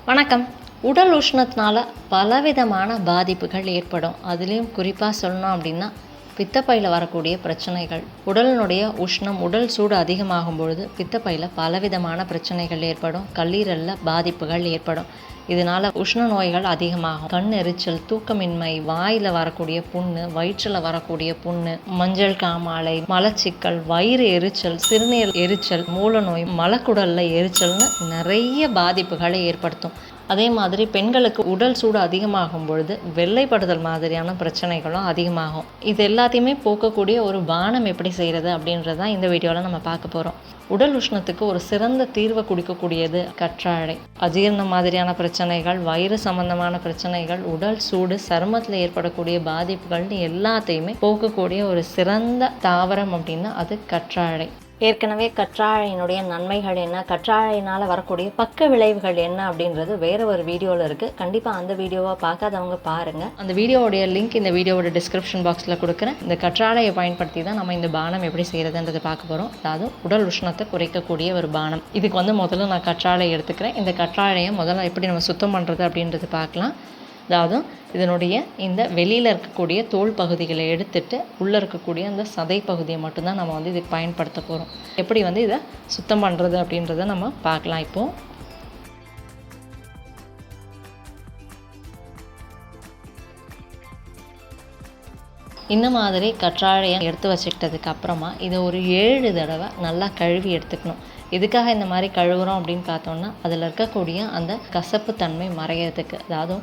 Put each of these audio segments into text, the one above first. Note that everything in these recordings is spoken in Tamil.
வணக்கம். உடல் உஷ்ணத்தினால பலவிதமான பாதிப்புகள் ஏற்படும். அதுலேயும் குறிப்பாக சொல்லணும் அப்படின்னா பித்தப்பையில் வரக்கூடிய பிரச்சனைகள். உடலினுடைய உஷ்ணம், உடல் சூடு அதிகமாகும் பொழுது பித்தப்பையில் பலவிதமான பிரச்சனைகள் ஏற்படும். கல்லீரலில் பாதிப்புகள் ஏற்படும். இதனால் உஷ்ண நோய்கள் அதிகமாகும். கண் எரிச்சல், தூக்கமின்மை, வாயில் வரக்கூடிய புண்ணு, வயிற்றில் வரக்கூடிய புண்ணு, மஞ்சள் காமாலை, மலச்சிக்கல், வயிறு எரிச்சல், சிறுநீர் எரிச்சல், மூல நோய், மலக்குடலில் எரிச்சல்னு நிறைய பாதிப்புகளை ஏற்படுத்தும். அதே மாதிரி பெண்களுக்கு உடல் சூடு அதிகமாகும் பொழுது வெள்ளைப்படுதல் மாதிரியான பிரச்சனைகளும் அதிகமாகும். இது எல்லாத்தையுமே போக்கக்கூடிய ஒரு பானம் எப்படி செய்கிறது அப்படின்றதான் இந்த வீடியோவில் நம்ம பார்க்க போகிறோம். உடல் உஷ்ணத்துக்கு ஒரு சிறந்த தீர்வை கொடுக்கக்கூடியது கற்றாழை. அஜீரணம் மாதிரியான பிரச்சனைகள், வயிறு சம்பந்தமான பிரச்சனைகள், உடல் சூடு, சருமத்தில் ஏற்படக்கூடிய பாதிப்புகள்னு எல்லாத்தையுமே போக்கக்கூடிய ஒரு சிறந்த தாவரம் அப்படின்னா அது கற்றாழை. ஏற்கனவே கற்றாழையினுடைய நன்மைகள் என்ன, கற்றாழையினால் வரக்கூடிய பக்க விளைவுகள் என்ன அப்படின்றது வேறு ஒரு வீடியோவில் இருக்குது. கண்டிப்பாக அந்த வீடியோவை பார்க்காதவங்க பாருங்கள். அந்த வீடியோவுடைய லிங்க் இந்த வீடியோவோட டிஸ்கிரிப்ஷன் பாக்ஸில் கொடுக்குறேன். இந்த கற்றாழையை பயன்படுத்தி தான் நம்ம இந்த பானம் எப்படி செய்கிறதுன்றதை பார்க்க போகிறோம். அதாவது உடல் உஷ்ணத்தை குறைக்கக்கூடிய ஒரு பானம். இதுக்கு முதல்ல நான் கற்றாழை எடுத்துக்கிறேன். இந்த கற்றாழையை முதல்ல எப்படி நம்ம சுத்தம் பண்ணுறது அப்படின்றது பார்க்கலாம். அதாவது இதனுடைய இந்த வெளியில் இருக்கக்கூடிய தோல் பகுதிகளை எடுத்துட்டு உள்ளே இருக்கக்கூடிய அந்த சதை பகுதியை மட்டும்தான் நம்ம இதுக்கு பயன்படுத்த போகிறோம். எப்படி இதை சுத்தம் பண்ணுறது அப்படின்றத நம்ம பார்க்கலாம். இப்போது இந்த மாதிரி கற்றாழையை எடுத்து வச்சுக்கிட்டதுக்கு அப்புறமா இதை ஒரு 7 தடவை நல்லா கழுவி எடுத்துக்கணும். எதுக்காக இந்த மாதிரி கழுவுறோம் அப்படின்னு பார்த்தோம்னா அதில் இருக்கக்கூடிய அந்த கசப்பு தன்மை மறையிறதுக்கு. அதாவது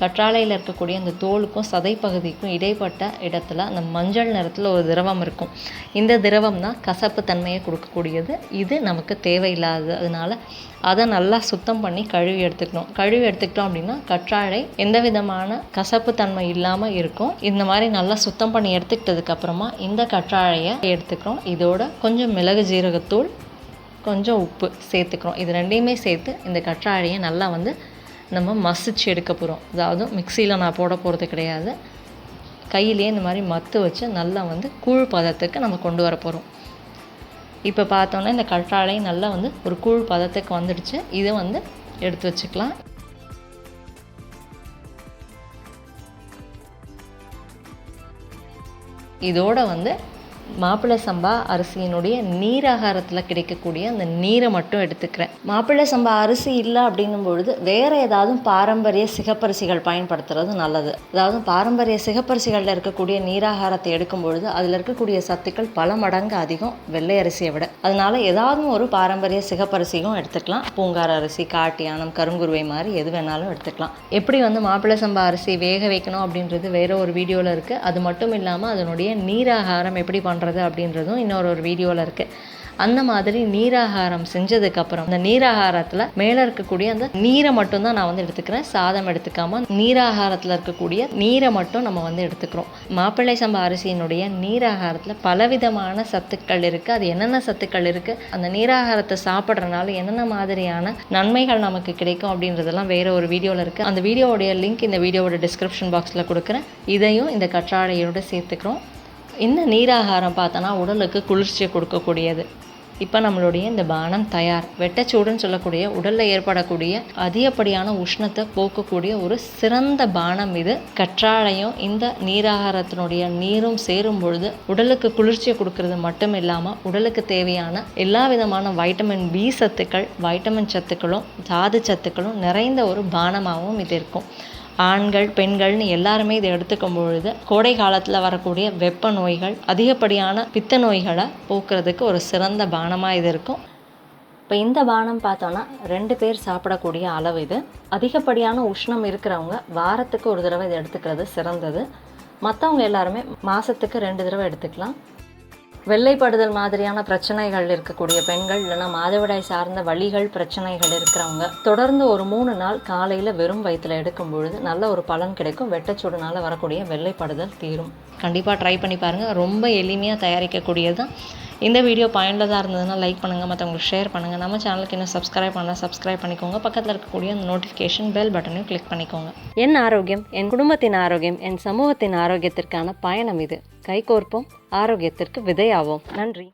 கற்றாழையில் இருக்கக்கூடிய அந்த தோலுக்கும் சதை பகுதிக்கும் இடைப்பட்ட இடத்துல அந்த மஞ்சள் நிறத்தில் ஒரு திரவம் இருக்கும். இந்த திரவம் தான் கசப்பு தன்மையை கொடுக்கக்கூடியது. இது நமக்கு தேவையில்லாதது. அதனால அதை நல்லா சுத்தம் பண்ணி கழுவி எடுத்துக்கணும். கழுவி எடுத்துக்கிட்டோம் அப்படின்னா கற்றாழை எந்த விதமான கசப்பு தன்மை இல்லாமல் இருக்கும். இந்த மாதிரி நல்லா சுத்தம் பண்ணி எடுத்துக்கிட்டதுக்கு அப்புறமா இந்த கற்றாழையை எடுத்துக்கிறோம். இதோட கொஞ்சம் மிளகு ஜீரகத்தூள், கொஞ்சம் உப்பு சேர்த்துக்கிறோம். இது ரெண்டையுமே சேர்த்து இந்த கற்றாழையை நல்லா நம்ம மசிச்சு எடுக்க போகிறோம். அதாவது மிக்சியில் நான் போட போகிறது கிடையாது. கையிலே இந்த மாதிரி மத்து வச்சு நல்லா கூழ் பதத்துக்கு நம்ம கொண்டு வர போகிறோம். இப்போ பார்த்தோன்னா இந்த கற்றாழை நல்லா ஒரு கூழ் பதத்துக்கு வந்துடுச்சு. இதை எடுத்து வச்சுக்கலாம். இதோட மாப்பிள்ளை சம்பா அரிசியினுடைய நீராகாரத்தில் கிடைக்கக்கூடிய அந்த நீரை மட்டும் எடுத்துக்கிறேன். மாப்பிள்ளை சம்பா அரிசி இல்லை அப்படிங்கும் பொழுது வேறு ஏதாவது பாரம்பரிய சிகப்பரிசிகள் பயன்படுத்துறது நல்லது. அதாவது பாரம்பரிய சிகப்பரிசிகளில் இருக்கக்கூடிய நீராகாரத்தை எடுக்கும் பொழுது அதில் இருக்கக்கூடிய சத்துக்கள் பல மடங்கு அதிகம் வெள்ளை அரிசியை விட. அதனால ஏதாவது ஒரு பாரம்பரிய சிகப்பரிசியும் எடுத்துக்கலாம். பூங்கார அரிசி, காட்டியானம், கருங்குருவை மாதிரி எது வேணாலும் எடுத்துக்கலாம். எப்படி மாப்பிள்ளை சம்பா அரிசி வேக வைக்கணும் அப்படின்றது வேறு ஒரு வீடியோவில் இருக்குது. அது மட்டும் இல்லாமல் அதனுடைய நீராகாரம் எப்படி பண்ணுறது அப்படின்றதும் இன்னொரு வீடியோவில் இருக்குது. அந்த மாதிரி நீராகாரம் செஞ்சதுக்கப்புறம் அந்த நீராகாரத்தில் மேலே இருக்கக்கூடிய அந்த நீரை மட்டும்தான் நான் எடுத்துக்கிறேன். சாதம் எடுத்துக்காமல் நீராகாரத்தில் இருக்கக்கூடிய நீரை மட்டும் நம்ம எடுத்துக்கிறோம். மாப்பிள்ளை சம்பா அரிசியினுடைய நீராகாரத்தில் பலவிதமான சத்துக்கள் இருக்குது. அது என்னென்ன சத்துக்கள் இருக்குது, அந்த நீராகாரத்தை சாப்பிட்றதுனால என்னென்ன மாதிரியான நன்மைகள் நமக்கு கிடைக்கும் அப்படின்றதெல்லாம் வேறு ஒரு வீடியோவில் இருக்குது. அந்த வீடியோவுடைய லிங்க் இந்த வீடியோவோட டிஸ்கிரிப்ஷன் பாக்ஸில் கொடுக்குறேன். இதையும் இந்த கற்றாழையோடு சேர்த்துக்கிறோம். இந்த நீராகாரம் பார்த்தோன்னா உடலுக்கு குளிர்ச்சியை கொடுக்கக்கூடியது. இப்போ நம்மளுடைய இந்த பானம் தயார். வெட்டச்சூடுன்னு சொல்லக்கூடிய உடலில் ஏற்படக்கூடிய அதிகப்படியான உஷ்ணத்தை போக்கக்கூடிய ஒரு சிறந்த பானம் இது. கற்றாழையும் இந்த நீராகாரத்தினுடைய நீரும் சேரும் பொழுது உடலுக்கு குளிர்ச்சியை கொடுக்கறது மட்டும் இல்லாமல் உடலுக்கு தேவையான எல்லா விதமான வைட்டமின் பி சத்துக்கள், வைட்டமின் சத்துக்களும் தாது சத்துக்களும் நிறைந்த ஒரு பானமாகவும் இது இருக்கும். ஆண்கள், பெண்கள்னு எல்லாருமே இதை எடுத்துக்கும் பொழுது கோடை காலத்தில் வரக்கூடிய வெப்ப நோய்கள், அதிகப்படியான பித்த நோய்களை போக்குறதுக்கு ஒரு சிறந்த பானமாக இது இருக்கும். இப்போ இந்த பானம் பார்த்தோன்னா 2 பேர் சாப்பிடக்கூடிய அளவு இது. அதிகப்படியான உஷ்ணம் இருக்கிறவங்க வாரத்துக்கு ஒரு தடவை இதை எடுத்துக்கிறது சிறந்தது. மற்றவங்க எல்லாருமே மாதத்துக்கு 2 தடவை எடுத்துக்கலாம். வெள்ளைப்படுதல் மாதிரியான பிரச்சனைகள் இருக்கக்கூடிய பெண்கள், இல்லைனா மாதவிடாய் சார்ந்த வலிகள் பிரச்சனைகள் இருக்கிறவங்க தொடர்ந்து ஒரு 3 நாள் காலையில் வெறும் வயிற்றில் எடுக்கும் பொழுது நல்ல ஒரு பலன் கிடைக்கும். வெட்டச்சூடுனால் வரக்கூடிய வெள்ளைப்படுதல் தீரும். கண்டிப்பாக ட்ரை பண்ணி பாருங்கள். ரொம்ப எளிமையாக தயாரிக்கக்கூடியது தான். இந்த வீடியோ பயனுள்ளதாக இருந்ததுன்னா லைக் பண்ணுங்கள், மற்றவங்களுக்கு ஷேர் பண்ணுங்கள். நம்ம சேனலுக்கு இன்னும் சப்ஸ்கிரைப் பண்ணிக்கோங்க. பக்கத்தில் இருக்கக்கூடிய அந்த நோட்டிஃபிகேஷன் பெல் பட்டனையும் கிளிக் பண்ணிக்கோங்க. என் ஆரோக்கியம், என் குடும்பத்தின் ஆரோக்கியம், என் சமூகத்தின் ஆரோக்கியத்திற்கான பயணம் இது. கைகோர்ப்போம், ஆரோக்கியத்திற்கு விதையாவோம். நன்றி.